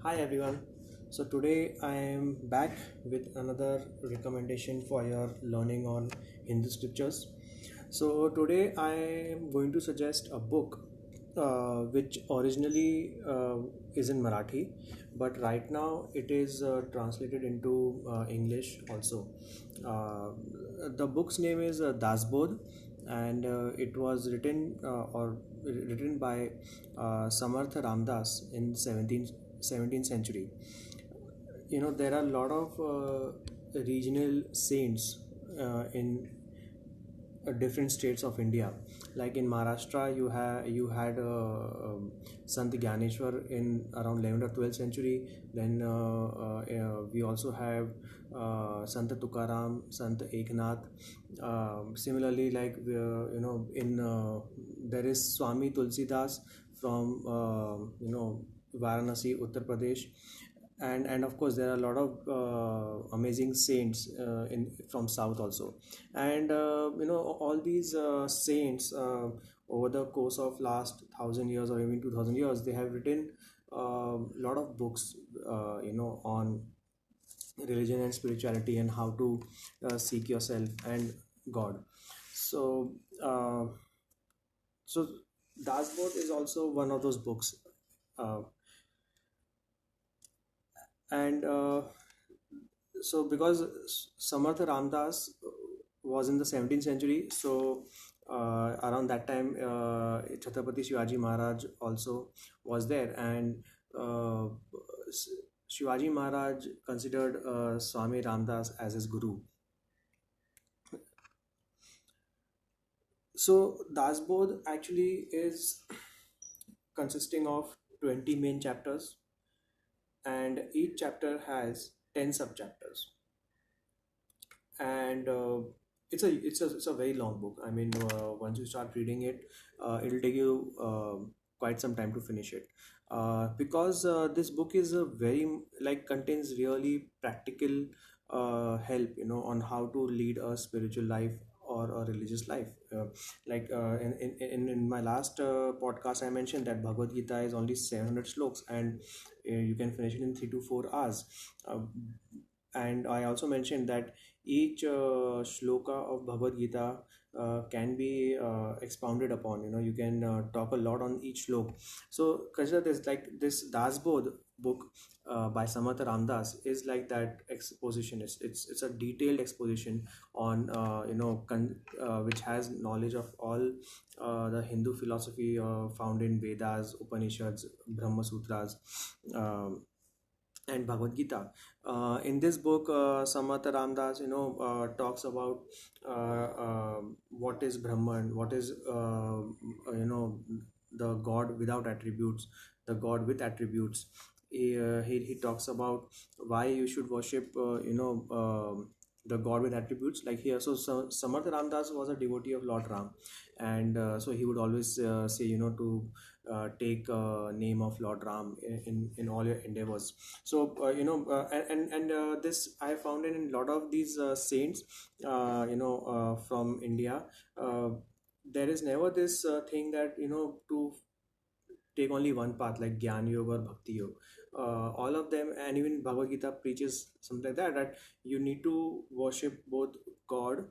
Hi everyone. So today I am back with another recommendation for your learning on Hindu scriptures. So today I am going to suggest a book which originally is in Marathi, but right now it is translated into English also. Uh, the book's name is Dasbodh, and it was written by Samarth Ramdas in 17th century. There are a lot of regional saints in different states of India. Like in Maharashtra, you had Sant Gyaneshwar in around 11th or 12th century. Then we also have Sant Tukaram, Sant Eknath. Similarly, like in there is Swami Tulsidas from Varanasi, Uttar Pradesh, and of course there are a lot of amazing saints in from south also. And all these saints, over the course of last 1,000 years or even 2,000 years, they have written a lot of books on religion and spirituality and how to seek yourself and God. So uh, so Dasbodh is also one of those books. uh, and So because Samarth Ramdas was in the 17th century, so around that time Chhatrapati Shivaji Maharaj also was there, and uh, S- Shivaji Maharaj considered Swami Ramdas as his guru. So Dasbodh actually is consisting of 20 main chapters, and each chapter has 10 subchapters. And it's a very long book. I mean, once you start reading it, it'll take you quite some time to finish it, because this book is a very, like, contains really practical help, on how to lead a spiritual life or a religious life. In my last podcast, I mentioned that Bhagavad Gita is only 700 sloks, and you can finish it in 3 to 4 hours. uh, and I also mentioned that each shloka of Bhagavad Gita can be expounded upon. You can talk a lot on each slok. So consider this, like this Dasbodh book by Samarth Ramdas is like that exposition. It's a detailed exposition on which has knowledge of all the Hindu philosophy found in Vedas, Upanishads, Brahma Sutras, um, and Bhagavad Gita. In this book, Samat Ramdas, talks about what is Brahman, what is the God without attributes, the God with attributes. He talks about why you should worship, the God with attributes. Like here, so Samarth Ramdas was a devotee of Lord Ram, and so he would always say, to take name of Lord Ram in all your endeavors. So this I found in a lot of these saints, from India. uh, there is never this thing that, to take only one path, like Gyan Yoga or Bhakti Yoga. All of them, and even Bhagavad Gita preaches something like that you need to worship both God,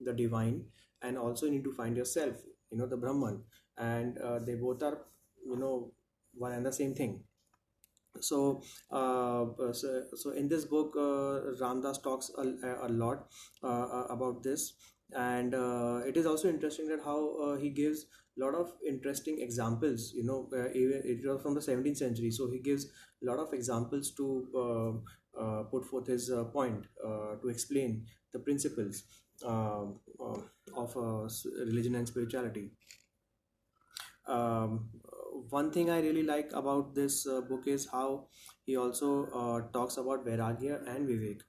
the divine, and also you need to find yourself, the Brahman. And they both are, one and the same thing. So in this book, Ramdas talks a lot about this. And it is also interesting that how he gives a lot of interesting examples. Even it was from the 17th century, so he gives a lot of examples to put forth his point, to explain the principles of religion and spirituality. um, One thing I really like about this book is how he also talks about Vairagya and Vivek.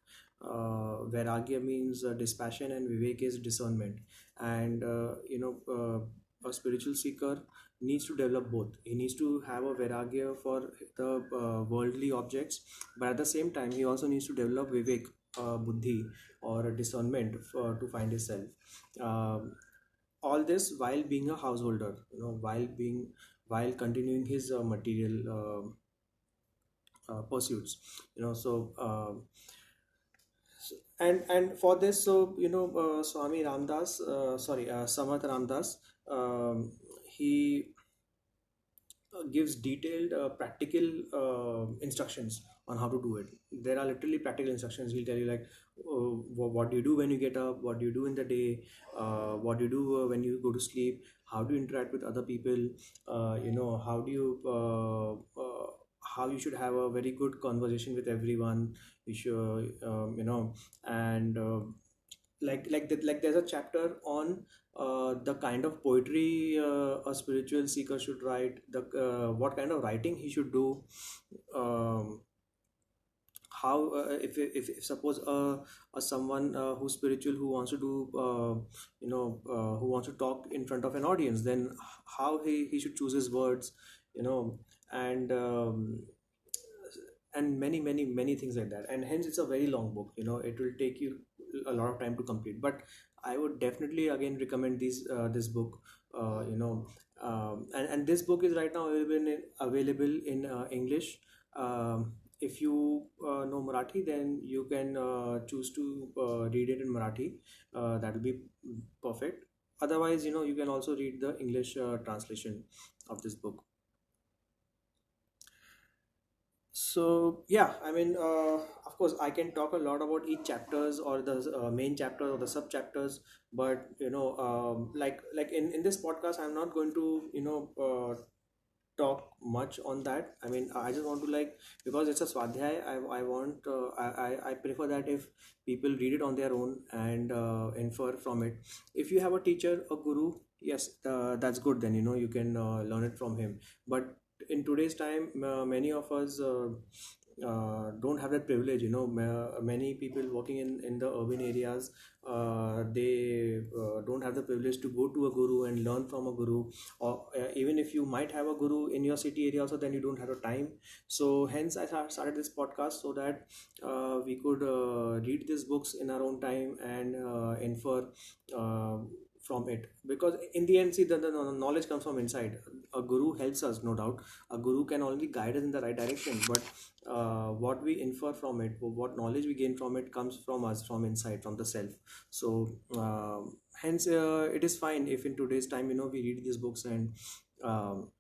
Vairagya means dispassion, and Vivek is discernment. And a spiritual seeker needs to develop both. He needs to have a Vairagya for the worldly objects, but at the same time, he also needs to develop Vivek, Buddhi, or a discernment to find himself. Um, all this while being a householder, while continuing his material pursuits. So and for this, so Swami Ramdas, Samarth Ramdas, he gives detailed practical instructions on how to do it. There are literally practical instructions. He'll tell you like, what do you do when you get up, what do you do in the day, what do you do when you go to sleep, how do you interact with other people, how do you how you should have a very good conversation with everyone. You should and like there's a chapter on the kind of poetry a spiritual seeker should write, the what kind of writing he should do, um, how if suppose someone who's spiritual, who wants to do who wants to talk in front of an audience, then how he should choose his words, you know and many things like that. And hence it's a very long book. It will take you a lot of time to complete, but I would definitely again recommend this book. And this book is right now available in English. If you know Marathi, then you can choose to read it in Marathi. That will be perfect. Otherwise, you can also read the English translation of this book. So yeah, I mean, of course, I can talk a lot about each chapters or the main chapters or the sub chapters, but like in this podcast, I'm not going to talk much on that. I mean, I just want to, like, because it's a Swadhyaya, I want I prefer that if people read it on their own and infer from it. If you have a teacher, a guru, yes, that's good. Then you can learn it from him. But in today's time, many of us don't have that privilege. Many people working in the urban areas, they don't have the privilege to go to a guru and learn from a guru. Or even if you might have a guru in your city area also, then you don't have the time. So hence I started this podcast, so that we could read these books in our own time and infer uh, from it. Because in the end, see, the knowledge comes from inside. A guru helps us, no doubt. A guru can only guide us in the right direction, but what we infer from it, what knowledge we gain from it, comes from us, from inside, from the self. So hence it is fine if in today's time, we read these books and um,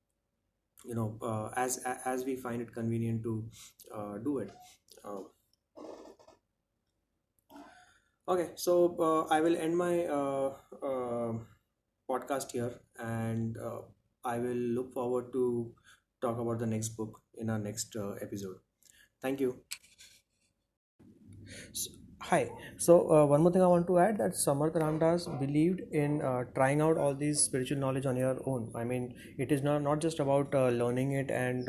as we find it convenient to do it. uh, okay, so I will end my podcast here, and I will look forward to talk about the next book in our next episode. Thank you. S- Hi. So one more thing I want to add, that Samarth Ramdas believed in trying out all these spiritual knowledge on your own. I mean, it is not just about learning it and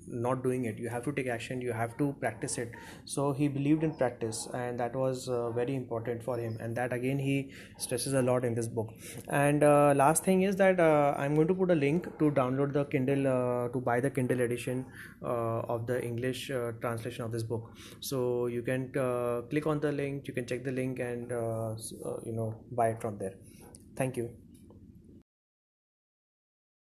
not doing it. You have to take action. You have to practice it. So he believed in practice, and that was very important for him. And that again he stresses a lot in this book. And last thing is that I'm going to put a link to download the Kindle, to buy the Kindle edition of the English translation of this book. So you can click on the link, you can check the link, and buy it from there. Thank you.